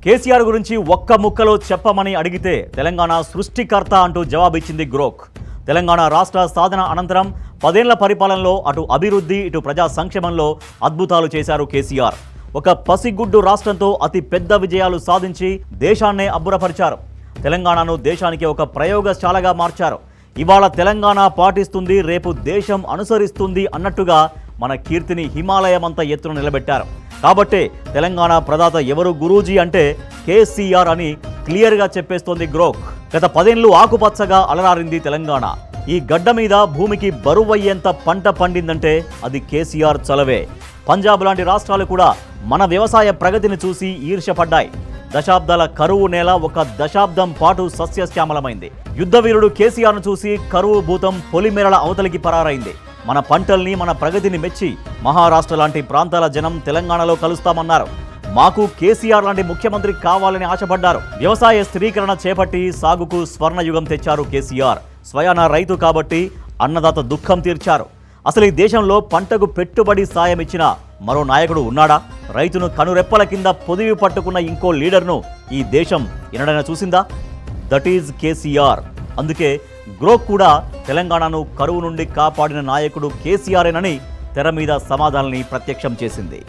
కేసీఆర్ గురించి ఒక్క ముక్కలో చెప్పమని అడిగితే తెలంగాణ సృష్టికర్త అంటూ జవాబిచ్చింది గ్రోక్. తెలంగాణ రాష్ట్ర సాధన అనంతరం 10 ఏళ్ల పరిపాలనలో అటు అభివృద్ధి ఇటు ప్రజా సంక్షేమంలో అద్భుతాలు చేశారు కేసీఆర్. ఒక పసిగుడ్డు రాష్ట్రంతో అతి పెద్ద విజయాలు సాధించి దేశాన్నే అబ్బురపరిచారు. తెలంగాణను దేశానికి ఒక ప్రయోగశాలగా మార్చారు. ఇవాళ తెలంగాణ పాటిస్తుంది, రేపు దేశం అనుసరిస్తుంది అన్నట్టుగా మన కీర్తిని హిమాలయమంత ఎత్తున నిలబెట్టారు. కాబట్టే తెలంగాణ ప్రదాత ఎవరు గురూజీ అంటే కేసీఆర్ అని క్లియర్గా చెప్పేస్తోంది గ్రోక్. గత 10 ఏళ్లు ఆకుపచ్చగా అలరారింది తెలంగాణ. ఈ గడ్డ మీద భూమికి బరువయ్యేంత పంట పండిందంటే అది కేసీఆర్ చలవే. పంజాబ్ లాంటి రాష్ట్రాలు కూడా మన వ్యవసాయ ప్రగతిని చూసి ఈర్ష్యపడ్డాయి. దశాబ్దాల కరువు నేల ఒక దశాబ్దం పాటు సస్యశ్యామలమైంది. యుద్ధవీరుడు కేసీఆర్ను చూసి కరువు భూతం పొలిమేరల అవతలికి పరారైంది. మన పంటల్ని మన ప్రగతిని మెచ్చి మహారాష్ట్ర లాంటి ప్రాంతాల జనం తెలంగాణలో కలుస్తామన్నారు. మాకు కేసీఆర్ లాంటి ముఖ్యమంత్రి కావాలని ఆశపడ్డారు. వ్యవసాయ స్థిరీకరణ చేపట్టి సాగుకు స్వర్ణయుగం తెచ్చారు కేసీఆర్. స్వయాన రైతు కాబట్టి అన్నదాత దుఃఖం తీర్చారు. అసలు ఈ దేశంలో పంటకు పెట్టుబడి సాయం ఇచ్చిన మరో నాయకుడు ఉన్నాడా? రైతును కనురెప్పల కింద పొదివి పట్టుకున్న ఇంకో లీడర్ను ఈ దేశం ఎన్నడైనా చూసిందా? That is KCR. అందుకే గ్రోక్ కూడా తెలంగాణను కరువు నుండి కాపాడిన నాయకుడు కేసీఆర్ఏనని తెర మీద సమాధానాన్ని ప్రత్యక్షం చేసింది.